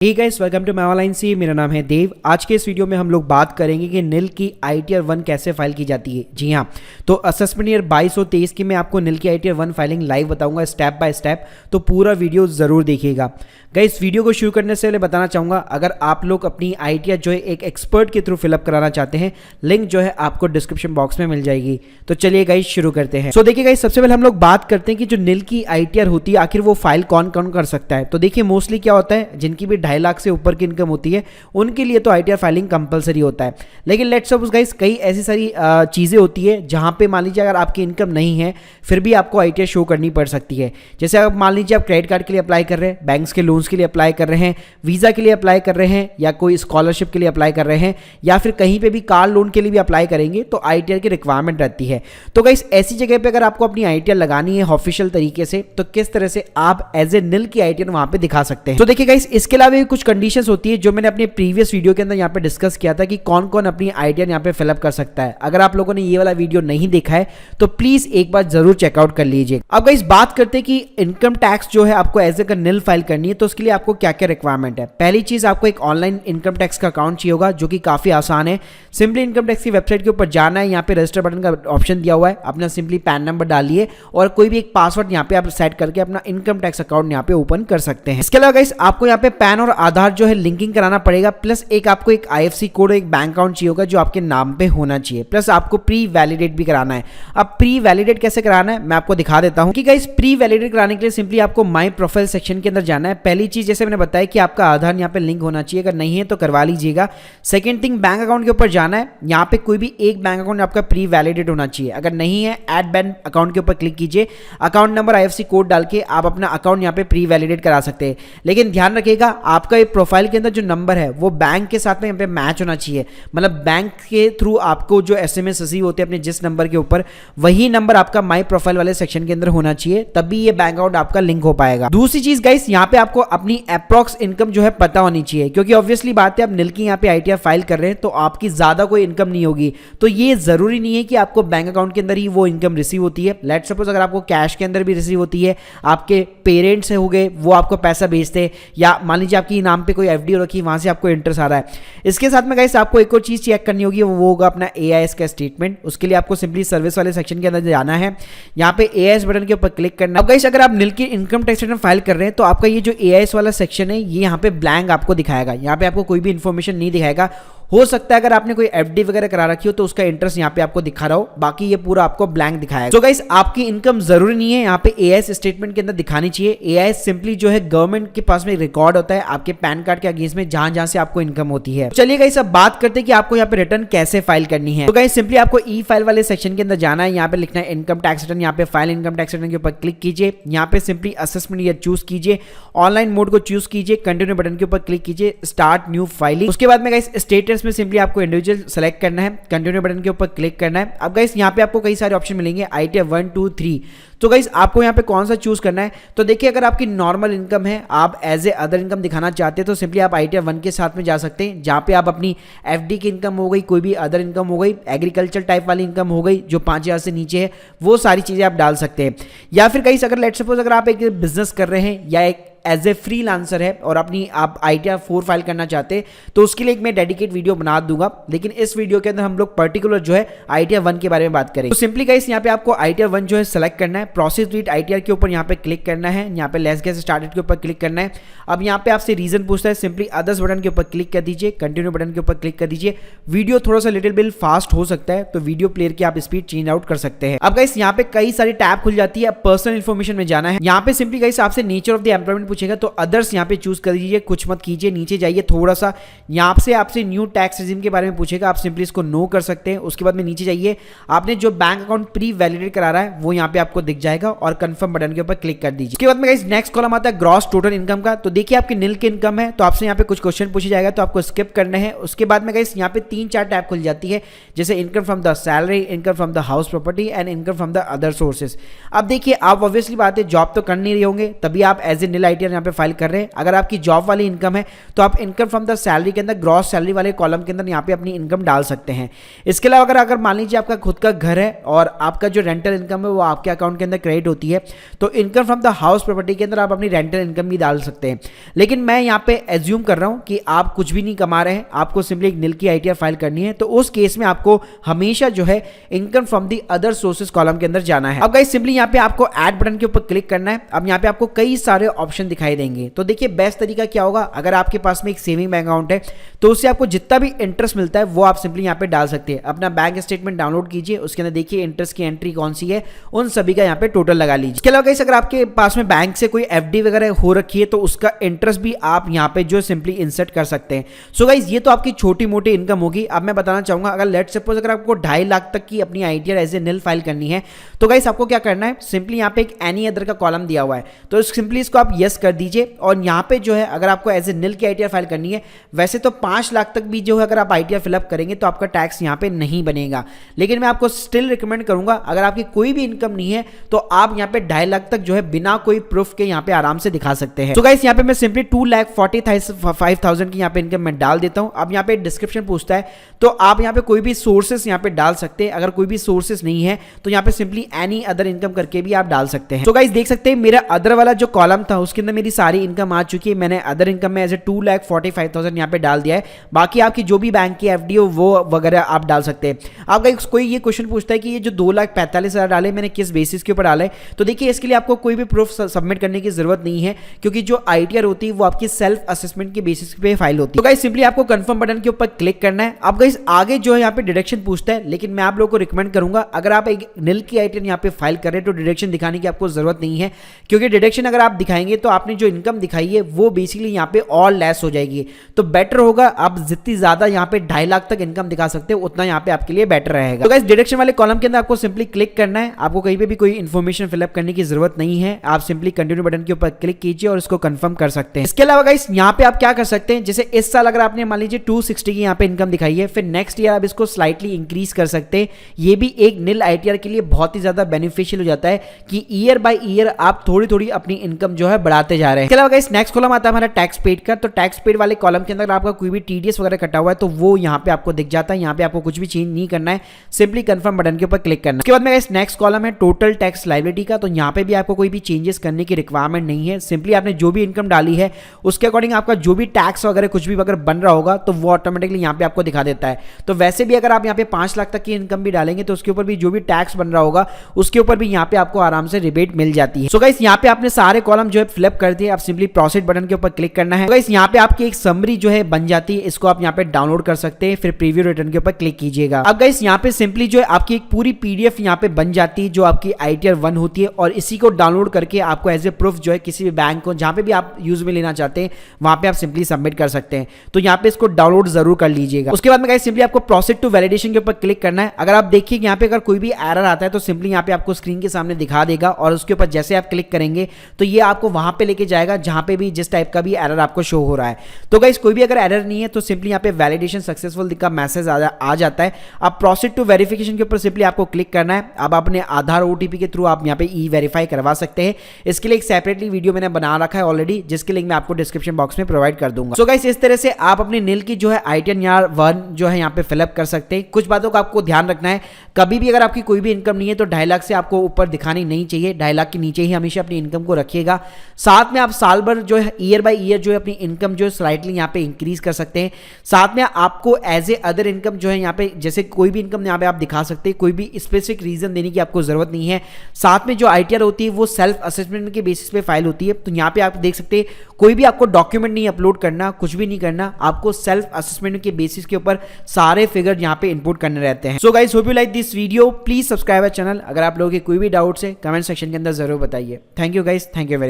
Hey guys, welcome to my online C. मेरा नाम है देव। आज के इस वीडियो में हम लोग बात करेंगे कि निल की आईटीआर 1 कैसे फाइल की जाती है। जी हाँ, तो असेसमेंट ईयर 2223 की मैं आपको निल की आईटीआर 1 फाइलिंग लाइव बताऊंगा स्टेप बाय स्टेप, तो पूरा वीडियो ज़रूर देखिएगा। गाइस, वीडियो को शुरू करने से पहले बताना चाहूँगा, अगर आप लोग अपनी आईटीआर जो है एक एक्सपर्ट के थ्रू फिलअप कराना चाहते हैं, लिंक जो है आपको डिस्क्रिप्शन बॉक्स में मिल जाएगी। तो चलिए गाइस शुरू करते हैं। सो देखिए गाइस, सबसे पहले हम लोग बात करते हैं कि जो निल की आईटीआर होती है आखिर वो फाइल कौन कौन कर सकता है। तो देखिए मोस्टली क्या होता है, जिनकी भी 2.5 लाख से ऊपर की इनकम होती है उनके लिए तो आईटीआर फाइलिंग कंपलसरी होता है। लेकिन लेट्स सपोज गाइस, कई ऐसी सारी चीज़ें होती है जहाँ पे मान लीजिए अगर आपकी इनकम नहीं है फिर भी आपको आईटीआर शो करनी पड़ सकती है। जैसे आप मान लीजिए आप क्रेडिट कार्ड के लिए अप्लाई कर रहे हैं, बैंक्स के लोन्स के लिए अप्लाई कर रहे हैं, वीज़ा के लिए अप्लाई कर रहे हैं, या कोई स्कॉलरशिप के लिए अप्लाई कर रहे हैं, या फिर कहीं पे भी कार लोन के लिए भी अप्लाई करेंगे तो आईटीआर की रिक्वायरमेंट रहती है। तो गाइस ऐसी जगह पे अगर आपको अपनी आईटीआर लगानी है ऑफिशियल तरीके से, तो किस तरह से आप एज ए निल की आईटीआर वहां पे दिखा सकते हैं। तो देखिए गाइस, इसके अलावा भी कुछ कंडीशंस होती है जो मैंने अपने प्रीवियस वीडियो के अंदर यहाँ पे डिस्कस किया था कि कौन कौन अपनी आईटीआर यहाँ पे फिलअप कर सकता है। अगर आप लोगों ने ये वाला वीडियो नहीं देखा है तो प्लीज एक बार जरूर चेकआउट कर लीजिए। अब गाइस बात करते हैं कि इनकम टैक्स जो है आपको एज ए निल फाइल करनी है, तो उसके लिए आपको क्या क्या रिक्वायरमेंट है। पहली चीज, आपको एक ऑनलाइन इनकम टैक्स का अकाउंट चाहिए होगा, जो कि काफी आसान है। सिंपली इनकम टैक्स की वेबसाइट के ऊपर जाना है, यहाँ पे रजिस्टर बटन का ऑप्शन दिया हुआ है, अपना सिंपली पैन नंबर डालिए और कोई भी एक पासवर्ड यहाँ पे आप सेट करके अपना इनकम टैक्स अकाउंट यहाँ पे ओपन कर सकते हैं। इसके अलावा गाइस आपको यहाँ पे पैन और आधार जो है लिंकिंग कराना पड़ेगा, प्लस एक आपको एक आईएफएससी कोड और एक बैंक अकाउंट चाहिए होगा जो आपके नाम पे होना चाहिए, प्लस आपको प्री वैलिडेट भी कराना है। अब प्री वैलिडेट कैसे कराना है मैं आपको दिखा देता हूँ कि गाइस प्री वैलिडेट कराने के लिए सिंपली आपको माई प्रोफाइल सेक्शन के अंदर जाना है। पहली चीज जैसे मैंने बताया कि आपका आधार यहाँ पे लिंक होना चाहिए, अगर नहीं है तो करवा लीजिएगा। सेकंड थिंग, बैंक अकाउंट के ऊपर जाना है, यहाँ पे कोई भी एक बैंक अकाउंट आपका प्री वैलिडेट होना चाहिए। अगर नहीं है, ऐड बैंक अकाउंट के ऊपर क्लिक कीजिए, अकाउंट नंबर आईएफएससी कोड डाल के आप अपना अकाउंट यहाँ पे प्री वैलिडेट करा सकते हैं। लेकिन ध्यान रखिएगा, आपका ये प्रोफाइल के अंदर जो नंबर है वो बैंक के साथ में यहाँ पे मैच होना चाहिए। मतलब बैंक के थ्रू आपको जो एसएमएस रिसीव होते हैं अपने जिस नंबर के ऊपर, वही नंबर आपका माई प्रोफाइल वाले सेक्शन के अंदर होना चाहिए, तभी ये बैंक अकाउंट आपका लिंक हो पाएगा। दूसरी चीज गाइस, यहाँ पे आपको अपनी अप्रॉक्स इनकम जो है पता होनी चाहिए, क्योंकि ऑब्वियसली बात है आप निल की यहाँ पे आईटीआर फाइल कर रहे हैं तो आपकी ज्यादा कोई इनकम नहीं होगी। तो ये जरूरी नहीं है कि आपको बैंक अकाउंट के अंदर ही वो इनकम रिसीव होती है। लेट्स सपोज अगर आपको कैश के अंदर भी रिसीव होती है, आपके पेरेंट्स हो गए वो आपको पैसा भेजते हैं, या मान लीजिए आपकी नाम पे कोई एफडी रखी वहां से आपको इंटरेस्ट आ रहा है। इसके साथ में गाइस आपको एक और चीज चेक करनी होगी, वो होगा अपना एआईएस का स्टेटमेंट। उसके लिए आपको सिंपली सर्विस वाले सेक्शन के अंदर जाना है, यहाँ पे एआईएस बटन के ऊपर क्लिक करना है। अब गाइस अगर आप निल की इनकम टैक्स रिटर्न फाइल कर रहे हैं तो आपका ये जो एआईएस वाला सेक्शन है ये यहाँ पे ब्लैंक आपको दिखाएगा, यहाँ पे आपको कोई भी इंफॉर्मेशन नहीं दिखाएगा। हो सकता है अगर आपने कोई एफडी वगैरह करा रखी हो तो उसका इंटरेस्ट यहाँ पे आपको दिखा रहा हो, बाकी ये पूरा आपको ब्लैंक दिखाएगा। तो गाइस आपकी इनकम जरूरी नहीं है यहाँ पे एआईएस स्टेटमेंट के अंदर दिखानी चाहिए। एआईएस सिंपली जो है गवर्नमेंट के पास में रिकॉर्ड होता है आपके पैन कार्ड के अगेंस्ट में जहां जहां से आपको इनकम होती है। चलिए गाइस अब बात करते हैं कि आपको यहाँ पे रिटर्न कैसे फाइल करनी है। तो गाइस सिंपली आपको ई फाइल वाले सेक्शन के अंदर जाना है, यहाँ पे लिखना है इनकम टैक्स रिटर्न, यहाँ पे फाइल इनकम टैक्स रिटर्न के ऊपर क्लिक कीजिए, यहाँ पे सिंपली असेसमेंट ईयर चूज कीजिए, ऑनलाइन मोड को चूज कीजिए, कंटिन्यू बटन के ऊपर क्लिक कीजिए, स्टार्ट न्यू फाइलिंग। उसके बाद में गाइस स्टेटस में सिंपली आपको सेलेक्ट करना है, कंटिन्यू बटन के ऊपर क्लिक करना है। अब गाइस यहाँ पे आपको कई सारे ऑप्शन मिलेंगे, आईटीआर 1 2 3। तो गाइस आपको यहाँ पे कौन सा चूज करना है। तो देखिए अगर आपकी नॉर्मल इनकम है, आप एज ए अदर इनकम दिखाना चाहते हैं, तो सिंपली आप आईटीआर 1 के साथ में जा सकते हैं, जहाँ पे आप अपनी एफडी की इनकम हो गई, कोई भी अदर इनकम हो गई, एग्रीकल्चर टाइप वाली इनकम हो गई जो 5000 से नीचे है, वो सारी चीजें आप डाल सकते हैं। या फिर गाइस अगर लेट्स सपोज अगर आप एक बिजनेस कर रहे हैं या एक एज ए फ्रीलांसर है और अपनी आप आईटीआर 4 फाइल करना चाहते हैं, तो उसके लिए एक मैं डेडिकेट वीडियो बना दूंगा। लेकिन इस वीडियो के अंदर हम लोग पर्टिकुलर जो है आईटीआर 1 के बारे में बात करेंगे। तो सिंपली गाइस यहाँ पे आपको आईटीआर 1 जो है सेलेक्ट करना है, प्रोसेस विद आईटीआर के ऊपर यहाँ पे क्लिक करना है, यहाँ पे लेट्स गेट स्टार्टेड के ऊपर क्लिक करना है। अब यहाँ पे आपसे रीजन पूछता है, सिंपली अदर्स बटन के ऊपर क्लिक कर दीजिए, कंटिन्यू बटन के ऊपर क्लिक कर दीजिए। वीडियो थोड़ा सा लिटिल बिट फास्ट हो सकता है, तो वीडियो प्लेयर की आप स्पीड चेंज आउट कर सकते हैं। अब गाइस यहाँ पे कई सारी टैब खुल जाती है, पर्सनल इन्फॉर्मेशन में जाना है, यहाँ पे सिंपली गाइस आपसे नेचर ऑफ द एम्प्लॉयमेंट पूछेगा, तो अदर्स यहाँ पे चूज कर दीजिए, कुछ मत कीजिए, नीचे जाइए थोड़ा सा, यहाँ से आपसे न्यू टैक्स रेजिम के बारे में पूछेगा, आप सिंपली इसको नो कर सकते हैं। उसके बाद में नीचे जाइए, आपने जो बैंक अकाउंट प्री वैलिडेट करा रहा है वो यहाँ पे आपको दिख जाएगा और कंफर्म बटन के ऊपर क्लिक कर दीजिए। उसके बाद में गाइस नेक्स्ट कॉलम आता है ग्रॉस टोटल इनकम का। तो देखिए आपकी निल की इनकम है, तो आपसे यहाँ पे कुछ क्वेश्चन पूछा जाएगा, तो आपको स्किप करना है। उसके बाद में गाइस यहाँ पे 3-4 टैब खुल जाती है, जैसे income from the salary, income from the house property and income from the other sources. अब देखिए आप ऑब्वियसली बात है जॉब तो कर नहीं रहे होंगे, तभी आप एज ए निल आईटीआर यहाँ पे फाइल कर रहे हैं। अगर आपकी जॉब वाली इनकम है तो आप इनकम फ्रॉम द सैलरी के अंदर ग्रॉस सैलरी वाले कॉलम के अंदर यहाँ पे अपनी इनकम डाल सकते हैं। इसके अलावा अगर मान लीजिए आपका खुद का घर है और आपका जो रेंटल इनकम है वो आपके अकाउंट के अंदर क्रेडिट होती है, तो income from the house property के अंदर आप अपनी रेंटल इनकम भी डाल सकते हैं। लेकिन मैं यहाँ पे एज्यूम कर रहा हूँ कि आप कुछ भी नहीं कमा रहे हैं, आपको सिंपली एक निल की आईटीआर फाइल करनी है, तो उस केस में आपको हमेशा जो है income from the other sources column के अंदर जाना है। अब गाइस सिंपली यहाँ पे आपको ऐड बटन के ऊपर क्लिक करना है। अब यहाँ पे आपको कई सारे ऑप्शन दिखाई देंगे। तो देखिए बेस्ट तरीका क्या होगा, अगर आपके पास में एक सेविंग बैंक अकाउंट है तो उससे आपको जितना भी इंटरेस्ट मिलता है वो आप सिंपली यहाँ पे डाल सकते हैं। अपना बैंक स्टेटमेंट डाउनलोड कीजिए, उसके अंदर देखिए इंटरेस्ट की एंट्री कौन सी है, उन सभी का यहाँ पे टोटल लगा लीजिए। इसके अलावा गाइस अगर आपके पास में बैंक से कोई एफडी वगैरह हो रखी है तो उसका इंटरेस्ट भी आप यहाँ पे जो सिंपली इंसर्ट कर सकते हैं। सो गाइस ये तो आपकी छोटी मोटी इनकम होगी। अब मैं बताना चाहूंगा अगर लेट्स सपोज अगर आपको 2.5 लाख तक की अपनी ITR as a nil file करनी है तो गाइस आपको क्या करना है, सिंपली यहाँ पे एक एनी अदर का कॉलम दिया हुआ है तो सिंपली इसको आप यस कर दीजिए। और यहाँ पे जो है अगर आपको एज ए निल की आईटीआर फाइल करनी है, वैसे तो 5 लाख तक भी जो है अगर आप आईटीआर फिलअप करेंगे तो आपका टैक्स यहाँ पे नहीं बनेगा, लेकिन मैं आपको स्टिल रिकमेंड करूंगा अगर आपकी कोई भी इनकम नहीं है तो आप यहाँ पे 2.5 लाख तक जो है बिना कोई प्रूफ के यहाँ पे आराम से दिखा सकते हैं। तो गाइस यहाँ पे मैं सिंपली 2,45,000 की यहाँ पे इनकम मैं डाल देता हूँ। अब यहाँ पे डिस्क्रिप्शन पूछता है तो आप यहाँ पे कोई भी सोर्सेस यहाँ पे डाल सकते हैं। अगर कोई भी सोर्सेस नहीं है तो यहाँ पे सिंपली एनी अदर इनकम करके भी आप डाल सकते हैं। तो गाइस देख सकते हैं मेरा अदर वाला जो कॉलम था उसके अंदर मेरी सारी इनकम आ चुकी है। मैंने अदर इनकम में एज ए 2,45,000 यहाँ पे डाल दिया है। बाकी आपकी जो भी बैंक की एफडी हो वो वगैरह आप डाल सकते हैं। आप गाइस कोई ये क्वेश्चन पूछता है कि ये जो 2,45,000 डाले मैंने किस बेसिस के ऊपर डाला है, तो देखिए इसके लिए आपको कोई भी प्रूफ सबमिट करने की जरूरत नहीं है क्योंकि जो आईटीआर होती है वो आपकी सेल्फ असेसमेंट के बेसिस पे फाइल होती है। तो गाइस सिंपली आपको कंफर्म बटन के ऊपर क्लिक करना है। अब गाइस आगे जो है यहाँ पे डिडक्शन पूछता है, लेकिन मैं आप लोगों को रिकमेंड करूंगा अगर आप एक निल की आईटीआर यहाँ पे फाइल कर रहे हैं तो डिडक्शन दिखाने की आपको जरूरत नहीं है, क्योंकि डिडक्शन अगर आप दिखाएंगे तो आपने जो इनकम दिखाई है वो बेसिकली यहाँ पे और लेस हो जाएगी। तो बेटर होगा आप जितनी ज्यादा यहाँ पे 2.5 लाख तक इनकम दिखा सकते हो उतना यहाँ पे आपके लिए बेटर रहेगा। तो गाइस डिडक्शन वाले कॉलम के अंदर आपको सिंपली क्लिक करना है। आपको कहीं पे भी कोई इन्फॉर्मेशन फिलअप करने की जरूरत नहीं है, आप सिंपली कंटिन्यू बटन के ऊपर क्लिक कीजिए और इसको कंफर्म कर सकते हैं। इसके अलावा गाइस यहाँ पे आप क्या कर सकते हैं, जैसे इस साल अगर आपने मान लीजिए 260 की यहाँ पे इनकम दिखाई है, फिर नेक्स्ट ईयर आप इसको स्लाइटली इंक्रीज कर सकते हैं। ये भी एक निल आईटीआर के लिए बहुत ही ज्यादा बेनिफिशियल हो जाता है कि ईयर बाय ईयर आप थोड़ी थोड़ी अपनी इनकम जो है बढ़ाते जा रहे हैं। इसके अलावा गाइस नेक्स्ट कॉलम आता है हमारा टैक्स पेड का। तो टैक्स पेड वाले कॉलम के अंदर आपका कोई भी टीडीएस वगैरह कटा हुआ है तो वो यहाँ पे आपको दिख जाता है। यहाँ पे आपको कुछ भी चेंज नहीं करना है, सिंपली कंफर्म बटन के ऊपर क्लिक करना है। उसके बाद में गाइस नेक्स्ट कॉलम है टोटल टैक्स लायबिलिटी का। तो यहाँ पे भी आपको कोई भी चेंजेस करने की रिक्वायरमेंट नहीं है, सिंपली आपने जो भी इनकम डाली है उसके अकॉर्डिंग आपका जो भी टैक्स वगैरह कुछ भी अगर बन रहा होगा तो वो ऑटोमेटिकली यहाँ पे आपको दिखा देता है। तो वैसे भी अगर आप यहाँ पे 5 लाख तक की इनकम भी डालेंगे तो उसके ऊपर भी जो भी टैक्स बन रहा होगा उसके ऊपर भी यहाँ पे आपको आराम से रिबेट मिल जाती है। सो गाइस यहाँ पे आपने सारे कॉलम जो है फिलअप कर दिए, आप सिंपली प्रोसीड बटन के ऊपर क्लिक करना है। गाइस यहाँ पे आपकी एक समरी जो है बन जाती है, इसको आप यहाँ पे डाउनलोड कर सकते हैं, फिर प्रीव्यू रिटर्न के ऊपर क्लिक कीजिएगा। अब गाइस यहाँ पे सिंपली जो है आपकी एक पूरी पीडीएफ यहाँ पे बन जाती है जो आपकी आईटीआर 1 होती है, और इसी को डाउनलोड करके आपको एज ए प्रूफ जो है किसी भी बैंक को जहां पे भी आप यूज में लेना चाहते हैं वहां पे आप सिंपली सबमिट कर सकते हैं। तो यहाँ पे इसको डाउनलोड जरूर कर लीजिएगा। उसके बाद में गाइस सिंपली आपको प्रोसीड टू वैलिडेशन के ऊपर क्लिक करना है। अगर आप देखिए यहाँ पे अगर कोई भी एरर आता है तो सिंपली यहाँ पे आपको स्क्रीन के सामने दिखा देगा, और उसके ऊपर जैसे आप क्लिक करेंगे तो ये आपको वहां पे लेके जाएगा जहां पे भी जिस टाइप का भी एरर आपको शो हो रहा है। तो गाइस कोई भी अगर एरर नहीं है तो सिंपली यहाँ पे वैलिडेशन सक्सेसफुल का मैसेज आ जाता है। अब प्रोसीड टू वेरिफिकेशन के ऊपर सिंपली आपको क्लिक करना है। अब अपने आधार ओटीपी के थ्रू आप यहाँ पे ई वेरीफाई करवा सकते हैं। इसके लिए एक सेपरेटली वीडियो मैंने बना रखा है ऑलरेडी, जिसके लिंक मैं आपको डिस्क्रिप्शन बॉक्स में प्रोवाइड कर दूंगा। सो गाइस इस तरह से आप अपने निल की जो है आईटीआर 1 जो है यहाँ पे फिलअप कर सकते हैं। कुछ बातों का आपको ध्यान रखना है, कभी भी अगर आपकी कोई भी इनकम नहीं है तो 2.5 लाख से आपको ऊपर दिखानी नहीं चाहिए। 2.5 लाख के नीचे ही हमेशा अपनी इनकम को रखिएगा। साथ में आप साल भर जो है ईयर बाय ईयर जो है अपनी इनकम जो है स्लाइटली यहाँ पे इंक्रीज कर सकते हैं। साथ में आपको एज ए अदर इनकम जो है यहाँ पे जैसे कोई भी इनकम यहाँ पे आप दिखा सकते हैं, कोई भी स्पेसिफिक रीजन देने की आपको जरूरत नहीं है। साथ में जो आईटीआर होती है वो सेल्फ असेसमेंट के बेसिस पे फाइल होती है। तो यहाँ पे आप देख सकते हैं कोई भी आपको डॉक्यूमेंट नहीं अपलोड करना, कुछ भी नहीं करना, आपको सेल्फ असेसमेंट के बेसिस के ऊपर सारे फिगर यहाँ पे इनपुट करने रहते हैं। So guys hope you like this video, please subscribe our channel. अगर आप लोगों के कोई भी डाउट्स है कमेंट सेक्शन के अंदर जरूर बताइए। Thank you guys, thank you very much.